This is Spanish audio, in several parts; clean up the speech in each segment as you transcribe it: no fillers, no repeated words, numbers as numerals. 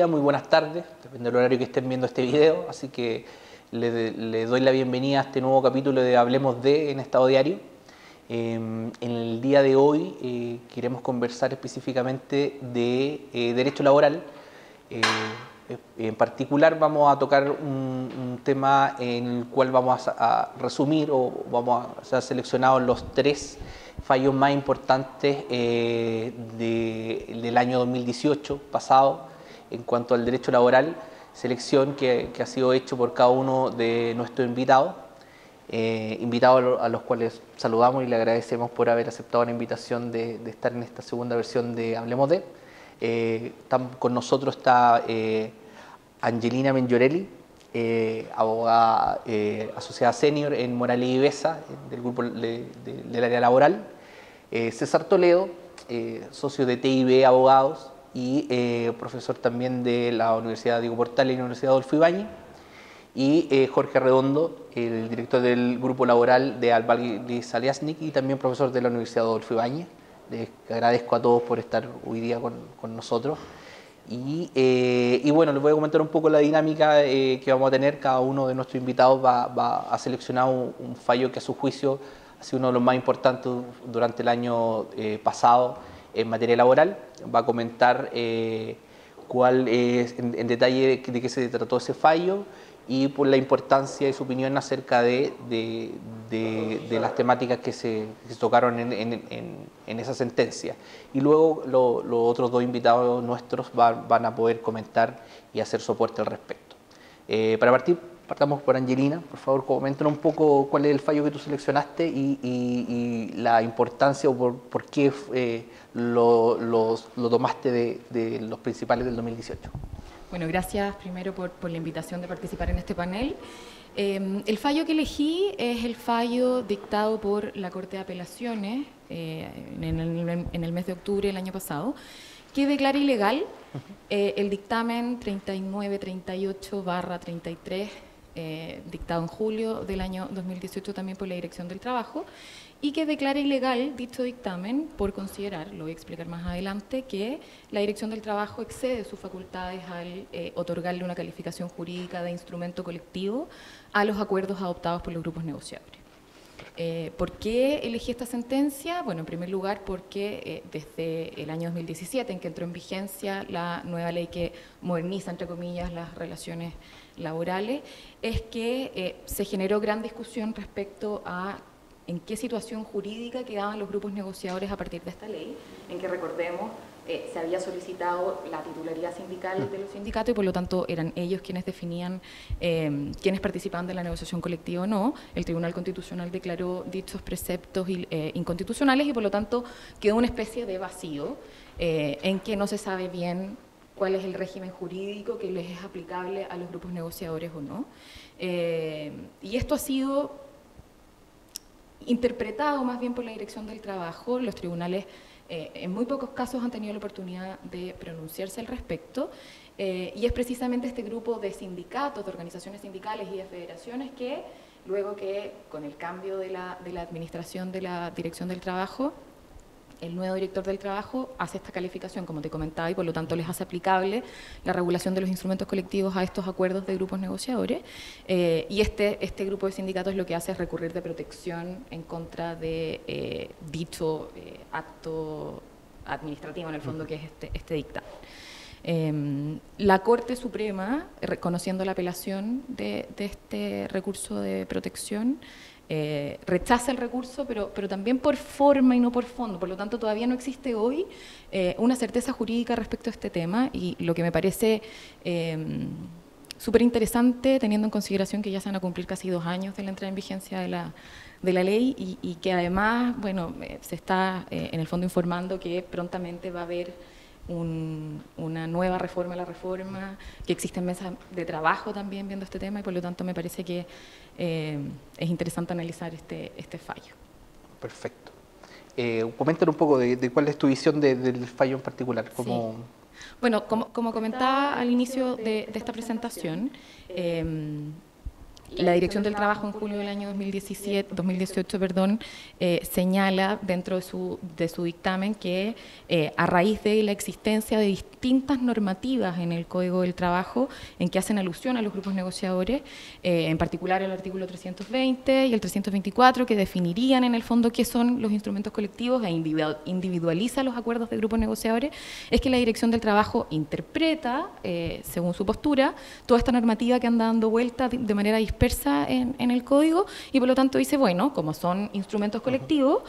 días, muy buenas tardes, depende del horario que estén viendo este video, así que le doy la bienvenida a este nuevo capítulo de Hablemos de en Estado Diario. En el día de hoy queremos conversar específicamente de derecho laboral. En particular vamos a tocar un tema en el cual vamos a resumir o vamos a ser seleccionados los 3 fallos más importantes del año 2018 pasado en cuanto al derecho laboral, selección que ha sido hecho por cada uno de nuestros invitados, invitados a los cuales saludamos y le agradecemos por haber aceptado la invitación de estar en esta segunda versión de Hablemos de. Con nosotros está Angelina Mengiorelli, abogada asociada senior en Morales y Besa, del grupo del área laboral. César Toledo, socio de TIB Abogados y profesor también de la Universidad Diego Portales y la Universidad Adolfo Ibáñez. Y Jorge Redondo, el director del grupo laboral de Albalí Saliasnik y también profesor de la Universidad Adolfo Ibáñez. Les agradezco a todos por estar hoy día con nosotros. Y bueno, les voy a comentar un poco la dinámica que vamos a tener. Cada uno de nuestros invitados va a seleccionar un fallo que a su juicio ha sido uno de los más importantes durante el año pasado en materia laboral. Va a comentar cuál es en detalle de qué se trató ese fallo y por la importancia y su opinión acerca de las temáticas que se tocaron en esa sentencia. Y luego los otros 2 invitados nuestros van a poder comentar y hacer soporte al respecto. Para partir, partamos por Angelina. Por favor, comenten un poco cuál es el fallo que tú seleccionaste y la importancia o por qué lo tomaste de los principales del 2018. Bueno, gracias primero por la invitación de participar en este panel. El fallo que elegí es el fallo dictado por la Corte de Apelaciones en el mes de octubre del año pasado, que declara ilegal el dictamen 3938/33, dictado en julio del año 2018 también por la Dirección del Trabajo, y que declara ilegal dicho dictamen por considerar, lo voy a explicar más adelante, que la Dirección del Trabajo excede sus facultades al otorgarle una calificación jurídica de instrumento colectivo a los acuerdos adoptados por los grupos negociadores. ¿Por qué elegí esta sentencia? Bueno, en primer lugar porque desde el año 2017, en que entró en vigencia la nueva ley que moderniza, entre comillas, las relaciones laborales, es que se generó gran discusión respecto a en qué situación jurídica quedaban los grupos negociadores a partir de esta ley, en que, recordemos, se había solicitado la titularidad sindical de los sindicatos y por lo tanto eran ellos quienes definían quiénes participaban de la negociación colectiva o no. El Tribunal Constitucional declaró dichos preceptos inconstitucionales y por lo tanto quedó una especie de vacío en que no se sabe bien cuál es el régimen jurídico que les es aplicable a los grupos negociadores o no. Y esto ha sido interpretado más bien por la Dirección del Trabajo. Los tribunales en muy pocos casos han tenido la oportunidad de pronunciarse al respecto, y es precisamente este grupo de sindicatos, de organizaciones sindicales y de federaciones que, luego que con el cambio de la administración de la Dirección del Trabajo, el nuevo director del trabajo hace esta calificación, como te comentaba, y por lo tanto les hace aplicable la regulación de los instrumentos colectivos a estos acuerdos de grupos negociadores, y este grupo de sindicatos lo que hace es recurrir de protección en contra de dicho acto administrativo, en el fondo, que es este dictamen. La Corte Suprema, reconociendo la apelación de este recurso de protección, rechaza el recurso, pero también por forma y no por fondo. Por lo tanto, todavía no existe hoy una certeza jurídica respecto a este tema, y lo que me parece súper interesante, teniendo en consideración que ya se van a cumplir casi 2 años de la entrada en vigencia de la ley y que además, bueno, se está en el fondo informando que prontamente va a haber una nueva reforma a la reforma, que existen mesas de trabajo también viendo este tema, y por lo tanto me parece que es interesante analizar este fallo. Perfecto. Coméntanos un poco de cuál es tu visión del fallo en particular. ¿Cómo... Sí. Bueno, como comentaba al inicio de esta presentación, La Dirección del Trabajo en julio del año 2018, señala dentro de su dictamen que a raíz de la existencia de distintas normativas en el Código del Trabajo en que hacen alusión a los grupos negociadores, en particular el artículo 320 y el 324, que definirían en el fondo qué son los instrumentos colectivos e individualiza los acuerdos de grupos negociadores, es que la Dirección del Trabajo interpreta, según su postura, toda esta normativa que anda dando vuelta de manera dispersa en el código y por lo tanto dice, bueno, como son instrumentos colectivos,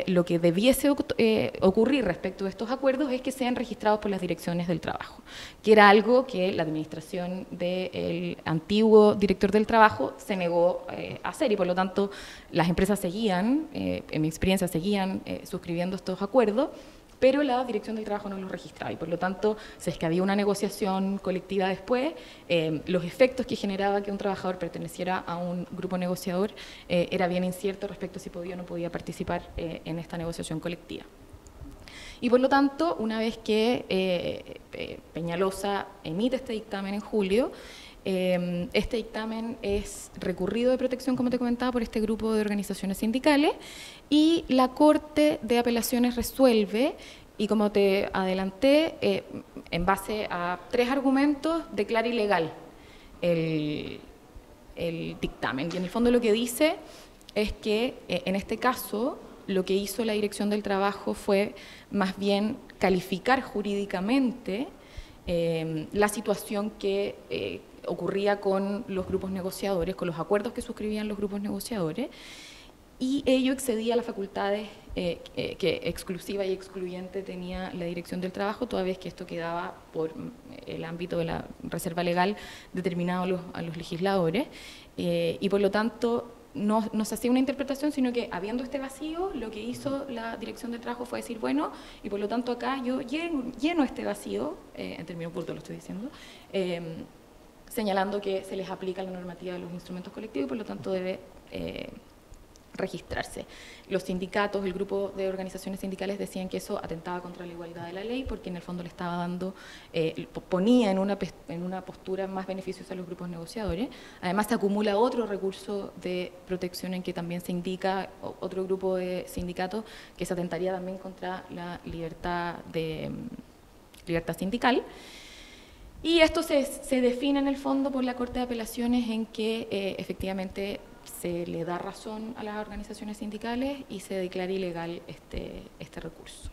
lo que debiese ocurrir respecto de estos acuerdos es que sean registrados por las direcciones del trabajo, que era algo que la administración del antiguo director del trabajo se negó a hacer y por lo tanto las empresas seguían, en mi experiencia, seguían suscribiendo estos acuerdos, pero la Dirección del Trabajo no los registraba y por lo tanto, si es que había una negociación colectiva después, los efectos que generaba que un trabajador perteneciera a un grupo negociador era bien incierto respecto a si podía o no podía participar en esta negociación colectiva. Y por lo tanto, una vez que Peñalosa emite este dictamen en julio, este dictamen es recurrido de protección, como te comentaba, por este grupo de organizaciones sindicales y la Corte de Apelaciones resuelve y, como te adelanté, en base a 3 argumentos, declara ilegal el dictamen. Y en el fondo lo que dice es que en este caso lo que hizo la Dirección del Trabajo fue más bien calificar jurídicamente la situación que ocurría con los grupos negociadores, con los acuerdos que suscribían los grupos negociadores, y ello excedía las facultades que exclusiva y excluyente tenía la Dirección del Trabajo, toda vez que esto quedaba por el ámbito de la reserva legal determinado a los legisladores, y por lo tanto no se hacía una interpretación, sino que habiendo este vacío, lo que hizo la Dirección del Trabajo fue decir, bueno, y por lo tanto acá yo lleno este vacío, en términos burdos lo estoy diciendo, señalando que se les aplica la normativa de los instrumentos colectivos y por lo tanto debe registrarse. Los sindicatos, el grupo de organizaciones sindicales decían que eso atentaba contra la igualdad de la ley porque en el fondo le estaba dando, ponía en una postura más beneficiosa a los grupos negociadores. Además se acumula otro recurso de protección en que también se indica otro grupo de sindicatos que se atentaría también contra la libertad sindical. Y esto se define en el fondo por la Corte de Apelaciones en que efectivamente se le da razón a las organizaciones sindicales y se declara ilegal este recurso.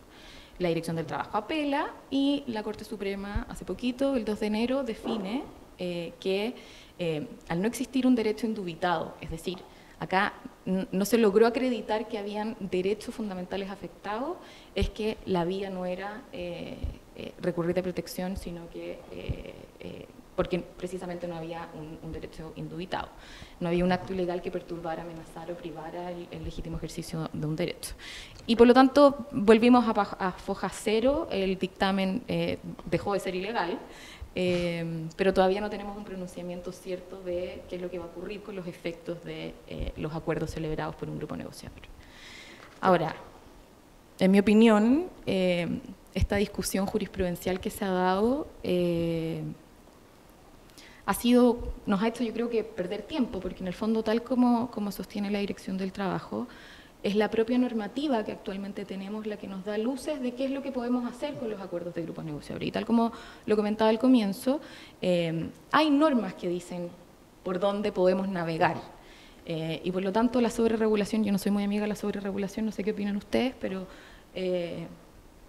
La Dirección del Trabajo apela y la Corte Suprema hace poquito, el 2 de enero, define que al no existir un derecho indubitado, es decir, acá no se logró acreditar que habían derechos fundamentales afectados, es que la vía no era recurrir de protección, sino que porque precisamente no había un derecho indubitado. No había un acto ilegal que perturbara, amenazara o privara el legítimo ejercicio de un derecho. Y por lo tanto, volvimos a foja cero, el dictamen dejó de ser ilegal, pero todavía no tenemos un pronunciamiento cierto de qué es lo que va a ocurrir con los efectos de los acuerdos celebrados por un grupo negociador. Ahora, en mi opinión, esta discusión jurisprudencial que se ha dado nos ha hecho, yo creo que, perder tiempo, porque en el fondo, tal como sostiene la Dirección del Trabajo, es la propia normativa que actualmente tenemos la que nos da luces de qué es lo que podemos hacer con los acuerdos de grupos negociadores. Y tal como lo comentaba al comienzo, hay normas que dicen por dónde podemos navegar. Y por lo tanto, la sobreregulación, yo no soy muy amiga de la sobreregulación, no sé qué opinan ustedes, pero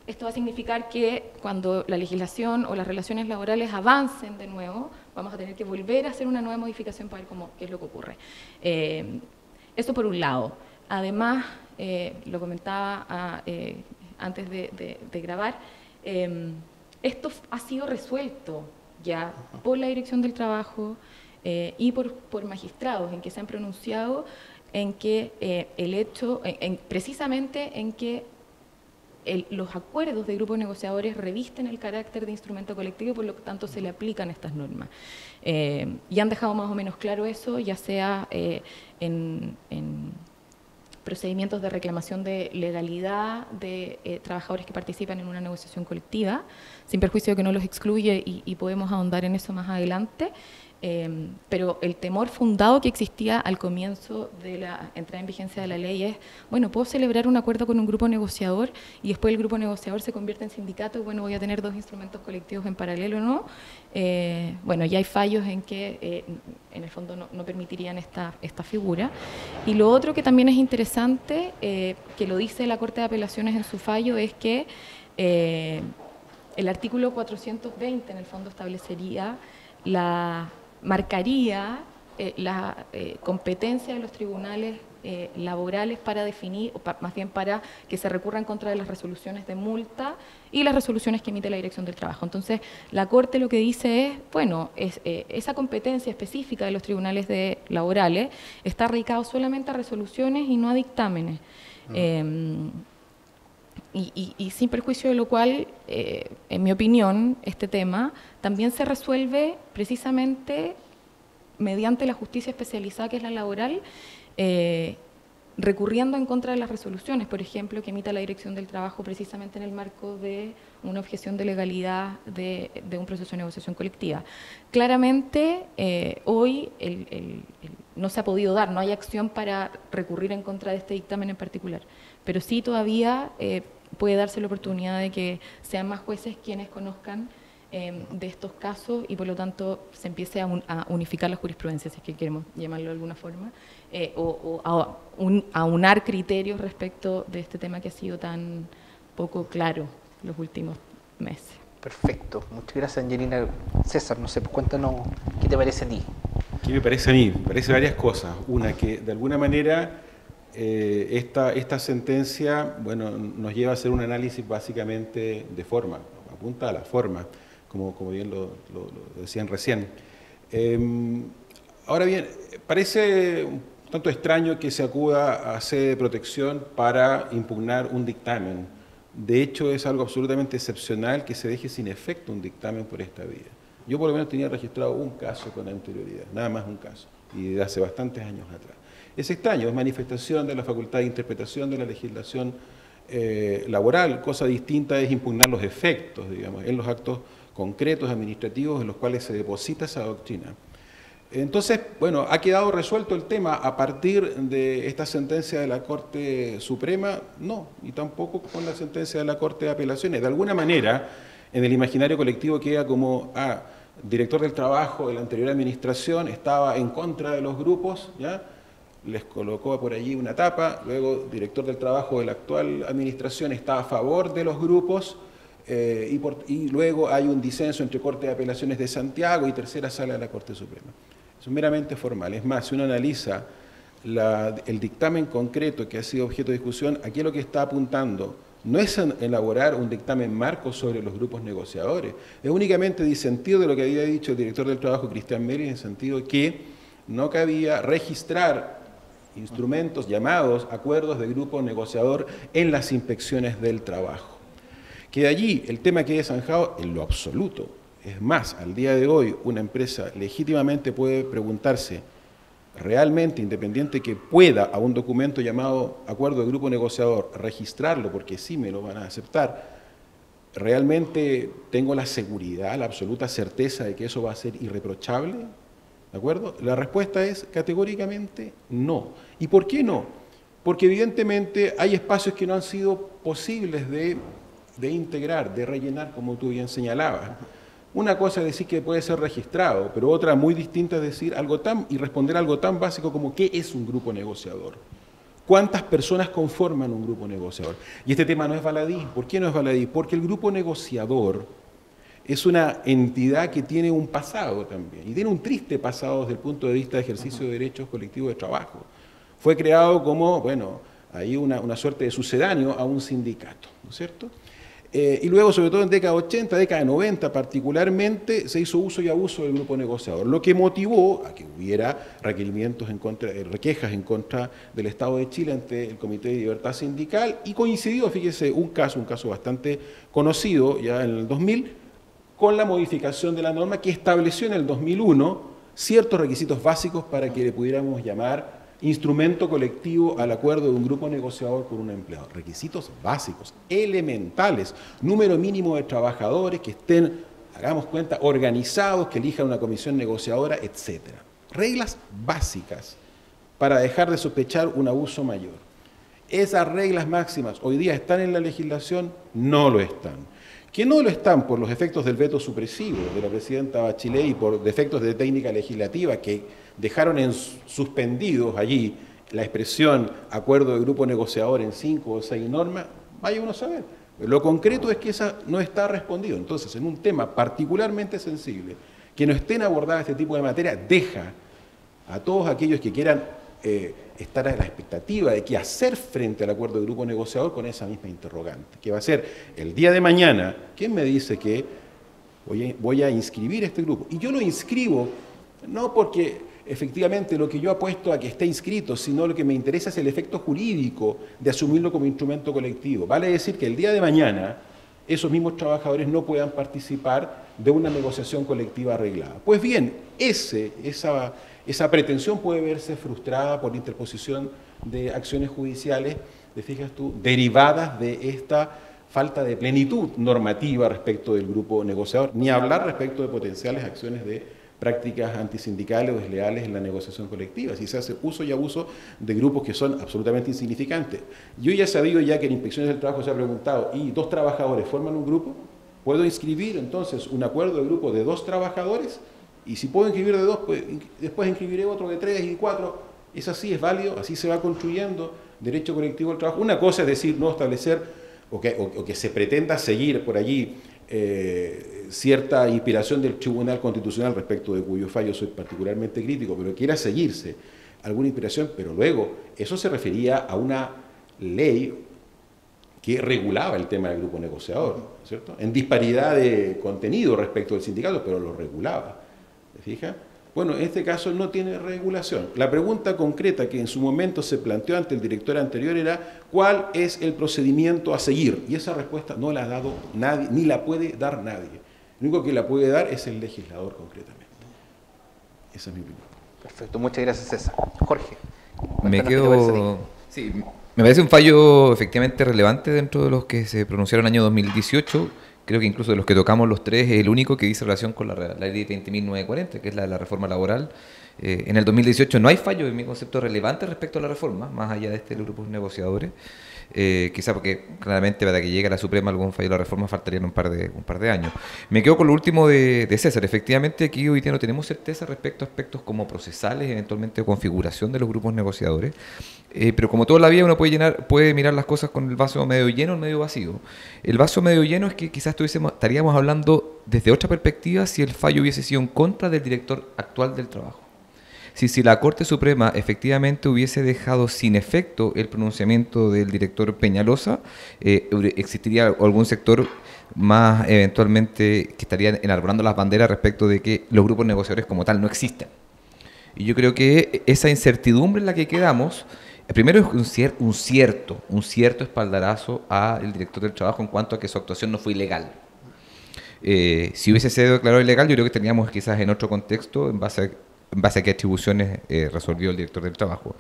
esto va a significar que cuando la legislación o las relaciones laborales avancen de nuevo, vamos a tener que volver a hacer una nueva modificación para ver qué es lo que ocurre. Esto por un lado. Además, lo comentaba antes de grabar, esto ha sido resuelto ya por la Dirección del Trabajo y por magistrados en que se han pronunciado en que el hecho, precisamente en que los acuerdos de grupos negociadores revisten el carácter de instrumento colectivo y por lo tanto se le aplican estas normas. Y han dejado más o menos claro eso, ya sea en procedimientos de reclamación de legalidad de trabajadores que participan en una negociación colectiva, sin perjuicio de que no los excluye y podemos ahondar en eso más adelante, Pero el temor fundado que existía al comienzo de la entrada en vigencia de la ley es, bueno, puedo celebrar un acuerdo con un grupo negociador y después el grupo negociador se convierte en sindicato y bueno, voy a tener dos instrumentos colectivos en paralelo, ¿no? Bueno, ya hay fallos en que en el fondo no permitirían esta figura. Y lo otro que también es interesante, que lo dice la Corte de Apelaciones en su fallo, es que el artículo 420 en el fondo marcaría la competencia de los tribunales laborales para definir, o más bien para que se recurra en contra de las resoluciones de multa y las resoluciones que emite la Dirección del Trabajo. Entonces, la Corte lo que dice es, bueno, esa competencia específica de los tribunales laborales está radicado solamente a resoluciones y no a dictámenes. Y sin perjuicio de lo cual, en mi opinión, este tema también se resuelve precisamente mediante la justicia especializada que es la laboral, recurriendo en contra de las resoluciones, por ejemplo, que emita la Dirección del Trabajo precisamente en el marco de una objeción de legalidad de un proceso de negociación colectiva. Claramente, hoy no se ha podido dar, no hay acción para recurrir en contra de este dictamen en particular, pero sí todavía puede darse la oportunidad de que sean más jueces quienes conozcan de estos casos y por lo tanto se empiece a unificar la jurisprudencia, si es que queremos llamarlo de alguna forma, o a aunar criterios respecto de este tema que ha sido tan poco claro los últimos meses. Perfecto, muchas gracias, Angelina. César, no sé, pues cuéntanos qué te parece a ti. ¿Qué me parece a mí? Me parece varias cosas. Una, que de alguna manera esta sentencia, bueno, nos lleva a hacer un análisis básicamente de forma, apunta a la forma, como bien lo decían recién. Ahora bien, parece un tanto extraño que se acuda a sede de protección para impugnar un dictamen. De hecho, es algo absolutamente excepcional que se deje sin efecto un dictamen por esta vía. Yo por lo menos tenía registrado un caso con anterioridad, nada más un caso, y de hace bastantes años atrás. Es extraño, es manifestación de la facultad de interpretación de la legislación laboral. Cosa distinta es impugnar los efectos, digamos, en los actos concretos administrativos en los cuales se deposita esa doctrina. Entonces, bueno, ha quedado resuelto el tema a partir de esta sentencia de la Corte Suprema, no, y tampoco con la sentencia de la Corte de Apelaciones. De alguna manera, en el imaginario colectivo queda como, director del trabajo de la anterior administración estaba en contra de los grupos, ¿ya? Les colocó por allí una tapa, luego director del trabajo de la actual administración está a favor de los grupos, y luego hay un disenso entre Corte de Apelaciones de Santiago y tercera sala de la Corte Suprema. Es meramente formal. Es más, si uno analiza el dictamen concreto que ha sido objeto de discusión, aquí lo que está apuntando no es elaborar un dictamen marco sobre los grupos negociadores, es únicamente disentido de lo que había dicho el director del trabajo, Cristian Meri, en el sentido que no cabía registrar instrumentos llamados acuerdos de grupo negociador en las inspecciones del trabajo. Que de allí el tema quede zanjado en lo absoluto. Es más, al día de hoy una empresa legítimamente puede preguntarse, realmente independiente que pueda a un documento llamado acuerdo de grupo negociador registrarlo, porque sí me lo van a aceptar, ¿realmente tengo la seguridad, la absoluta certeza de que eso va a ser irreprochable? ¿De acuerdo? La respuesta es categóricamente no. ¿Y por qué no? Porque evidentemente hay espacios que no han sido posibles de integrar, de rellenar, como tú bien señalabas. Una cosa es decir que puede ser registrado, pero otra muy distinta es decir y responder algo tan básico como ¿qué es un grupo negociador? ¿Cuántas personas conforman un grupo negociador? Y este tema no es baladí. ¿Por qué no es baladí? Porque el grupo negociador es una entidad que tiene un pasado también, y tiene un triste pasado desde el punto de vista de ejercicio de derechos colectivos de trabajo. Fue creado como, bueno, ahí una suerte de sucedáneo a un sindicato, ¿no es cierto? Y luego, sobre todo en década 80, década 90 particularmente, se hizo uso y abuso del grupo negociador, lo que motivó a que hubiera requerimientos requejas en contra del Estado de Chile ante el Comité de Libertad Sindical, y coincidió, fíjese, un caso bastante conocido ya en el 2000, con la modificación de la norma que estableció en el 2001 ciertos requisitos básicos para que le pudiéramos llamar instrumento colectivo al acuerdo de un grupo negociador con un empleador. Requisitos básicos, elementales, número mínimo de trabajadores que estén hagamos cuenta, organizados, que elijan una comisión negociadora, etc. Reglas básicas para dejar de sospechar un abuso mayor. Esas reglas máximas hoy día están en la legislación, no lo están. Que no lo están por los efectos del veto supresivo de la presidenta Bachelet y por defectos de técnica legislativa que dejaron suspendidos allí la expresión acuerdo de grupo negociador en 5 o 6 normas, vaya uno a saber. Lo concreto es que esa no está respondido. Entonces, en un tema particularmente sensible, que no estén abordadas este tipo de materia, deja a todos aquellos que quieran estar a la expectativa de qué hacer frente al acuerdo de grupo negociador con esa misma interrogante, que va a ser el día de mañana, ¿quién me dice que voy a inscribir este grupo? Y yo lo inscribo no porque efectivamente lo que yo apuesto a que esté inscrito, sino lo que me interesa es el efecto jurídico de asumirlo como instrumento colectivo. Vale decir que el día de mañana esos mismos trabajadores no puedan participar de una negociación colectiva arreglada. Pues bien, esa pretensión puede verse frustrada por la interposición de acciones judiciales, te fijas tú, derivadas de esta falta de plenitud normativa respecto del grupo negociador, ni hablar respecto de potenciales acciones de prácticas antisindicales o desleales en la negociación colectiva, si se hace uso y abuso de grupos que son absolutamente insignificantes. Yo ya he sabido ya que en Inspecciones del Trabajo se ha preguntado, ¿y 2 trabajadores forman un grupo? ¿Puedo inscribir entonces un acuerdo de grupo de 2 trabajadores? Y si puedo inscribir de 2, pues después inscribiré otro de 3 y 4. Es así, es válido, así se va construyendo derecho colectivo del trabajo. Una cosa es decir, no establecer o que se pretenda seguir por allí cierta inspiración del Tribunal Constitucional respecto de cuyo fallo soy particularmente crítico, pero quiera seguirse alguna inspiración, pero luego eso se refería a una ley que regulaba el tema del grupo negociador, ¿cierto? En disparidad de contenido respecto del sindicato, pero lo regulaba. ¿Se fija? Bueno, en este caso no tiene regulación. La pregunta concreta que en su momento se planteó ante el director anterior era ¿cuál es el procedimiento a seguir? Y esa respuesta no la ha dado nadie, ni la puede dar nadie. Lo único que la puede dar es el legislador concretamente. Esa es mi opinión. Perfecto, muchas gracias César. Jorge. Me quedo... Sí, me parece un fallo efectivamente relevante dentro de los que se pronunciaron en el año 2018. Creo que incluso de los que tocamos los 3 es el único que dice relación con la ley de 20.940, que es la de la reforma laboral. En el 2018 no hay fallo, en mi concepto, relevante respecto a la reforma, más allá de este de los grupos negociadores. Quizá porque claramente para que llegue a la Suprema algún fallo de la reforma faltarían un par de años. Me quedo con lo último de César. Efectivamente aquí hoy día no tenemos certeza respecto a aspectos como procesales, eventualmente de configuración de los grupos negociadores, pero como toda la vida uno puede mirar las cosas con el vaso medio lleno o medio vacío. El vaso medio lleno es que quizás estaríamos hablando desde otra perspectiva si el fallo hubiese sido en contra del director actual del trabajo. Si la Corte Suprema efectivamente hubiese dejado sin efecto el pronunciamiento del director Peñalosa, existiría algún sector más eventualmente que estaría enarbolando las banderas respecto de que los grupos negociadores como tal no existen. Y yo creo que esa incertidumbre en la que quedamos, primero es un cierto espaldarazo al director del trabajo en cuanto a que su actuación no fue ilegal. Si hubiese sido declarado ilegal, yo creo que teníamos quizás en otro contexto, en base a qué atribuciones resolvió el director del trabajo.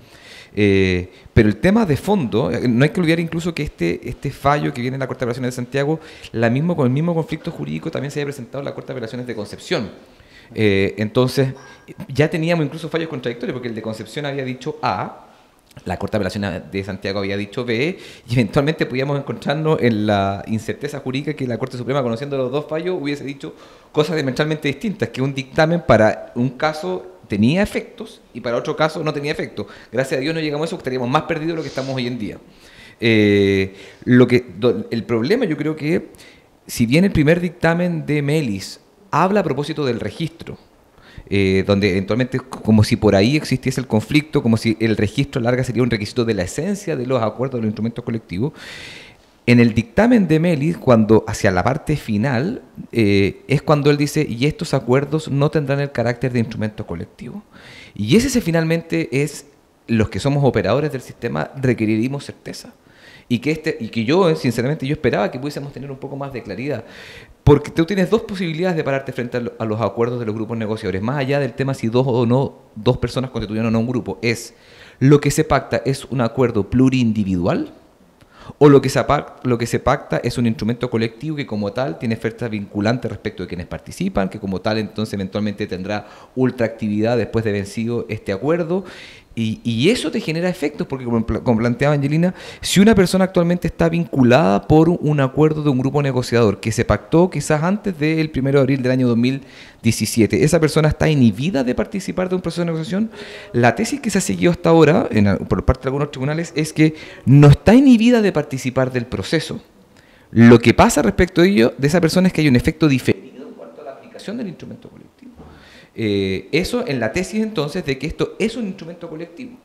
Pero el tema de fondo, no hay que olvidar incluso que este fallo que viene en la Corte de Apelaciones de Santiago, con el mismo conflicto jurídico también se había presentado en la Corte de Apelaciones de Concepción. Entonces, ya teníamos incluso fallos contradictorios, porque el de Concepción había dicho A, la Corte de Apelaciones de Santiago había dicho B, y eventualmente podíamos encontrarnos en la incerteza jurídica que la Corte Suprema, conociendo los 2 fallos, hubiese dicho cosas diametralmente distintas, que un dictamen para un caso tenía efectos y para otro caso no tenía efectos. Gracias a Dios no llegamos a eso, porque estaríamos más perdidos de lo que estamos hoy en día. El problema, yo creo que, si bien el primer dictamen de Melis habla a propósito del registro, donde eventualmente como si por ahí existiese el conflicto, como si el registro larga sería un requisito de la esencia de los acuerdos de los instrumentos colectivos, en el dictamen de Melis, cuando hacia la parte final, es cuando él dice, y estos acuerdos no tendrán el carácter de instrumento colectivo. Y ese finalmente es, los que somos operadores del sistema requeriríamos certeza. Y que yo, sinceramente, yo esperaba que pudiésemos tener un poco más de claridad. Porque tú tienes 2 posibilidades de pararte frente a los acuerdos de los grupos negociadores, más allá del tema si 2 o no, 2 personas constituyen o no un grupo. Lo que se pacta es un acuerdo plurindividual, o lo que se pacta es un instrumento colectivo que como tal tiene ofertas vinculantes respecto de quienes participan, que como tal entonces eventualmente tendrá ultraactividad después de vencido este acuerdo. Y eso te genera efectos, porque como planteaba Angelina, si una persona actualmente está vinculada por un acuerdo de un grupo negociador que se pactó quizás antes del 1 de abril del año 2017, esa persona está inhibida de participar de un proceso de negociación. La tesis que se ha seguido hasta ahora, por parte de algunos tribunales, es que no está inhibida de participar del proceso. Lo que pasa respecto a ello, de esa persona, es que hay un efecto diferido en cuanto a la aplicación del instrumento colectivo. Eso en la tesis entonces de que esto es un instrumento colectivo.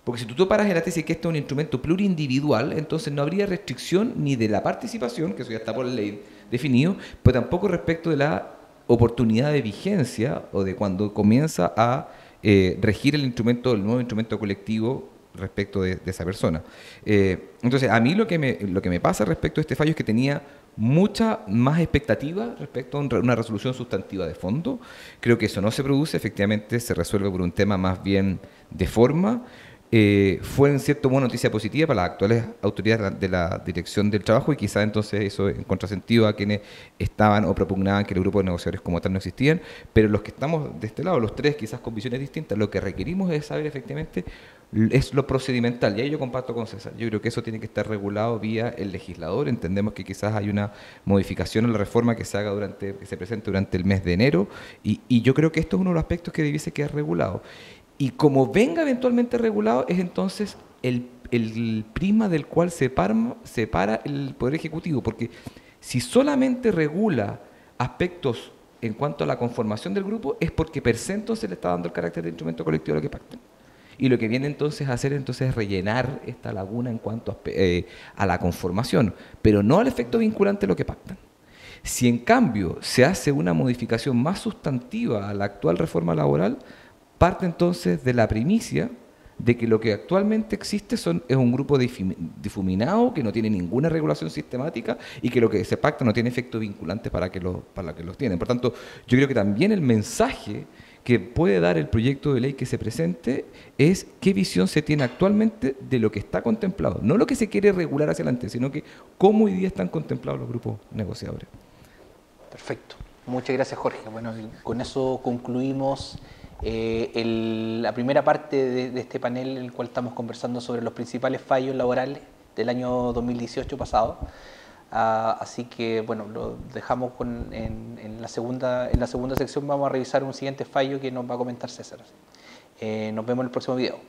Porque si tú paras en la tesis que esto es un instrumento plurindividual, entonces no habría restricción ni de la participación, que eso ya está por ley definido, pero tampoco respecto de la oportunidad de vigencia o de cuando comienza a regir el nuevo instrumento colectivo respecto de esa persona. Entonces, a mí lo que me pasa respecto a este fallo es que tenía mucha más expectativa respecto a una resolución sustantiva de fondo. Creo que eso no se produce, efectivamente se resuelve por un tema más bien de forma. Fue en cierto modo noticia positiva para las actuales autoridades de la Dirección del Trabajo y quizás entonces eso en contrasentido a quienes estaban o propugnaban que los grupos de negociadores como tal no existían, pero los que estamos de este lado, los tres quizás con visiones distintas, lo que requerimos es saber efectivamente es lo procedimental, y ahí yo comparto con César. Yo creo que eso tiene que estar regulado vía el legislador. Entendemos que quizás hay una modificación en la reforma que se haga que se presente durante el mes de enero, y yo creo que esto es uno de los aspectos que debiese quedar regulado. Y como venga eventualmente regulado, es entonces el prisma del cual separa el Poder Ejecutivo, porque si solamente regula aspectos en cuanto a la conformación del grupo, es porque per se entonces le está dando el carácter de instrumento colectivo a lo que pactan. Y lo que viene entonces a hacer entonces es rellenar esta laguna en cuanto a la conformación, pero no al efecto vinculante de lo que pactan. Si en cambio se hace una modificación más sustantiva a la actual reforma laboral, parte entonces de la primicia de que lo que actualmente existe es un grupo difuminado que no tiene ninguna regulación sistemática y que lo que se pacta no tiene efecto vinculante para que los tienen. Por tanto, yo creo que también el mensaje que puede dar el proyecto de ley que se presente es qué visión se tiene actualmente de lo que está contemplado. No lo que se quiere regular hacia adelante, sino que cómo hoy día están contemplados los grupos negociadores. Perfecto. Muchas gracias, Jorge. Bueno, con eso concluimos la primera parte de este panel en el cual estamos conversando sobre los principales fallos laborales del año 2018 pasado. Así que, bueno, lo dejamos en la segunda sección. Vamos a revisar un siguiente fallo que nos va a comentar César. Nos vemos en el próximo video.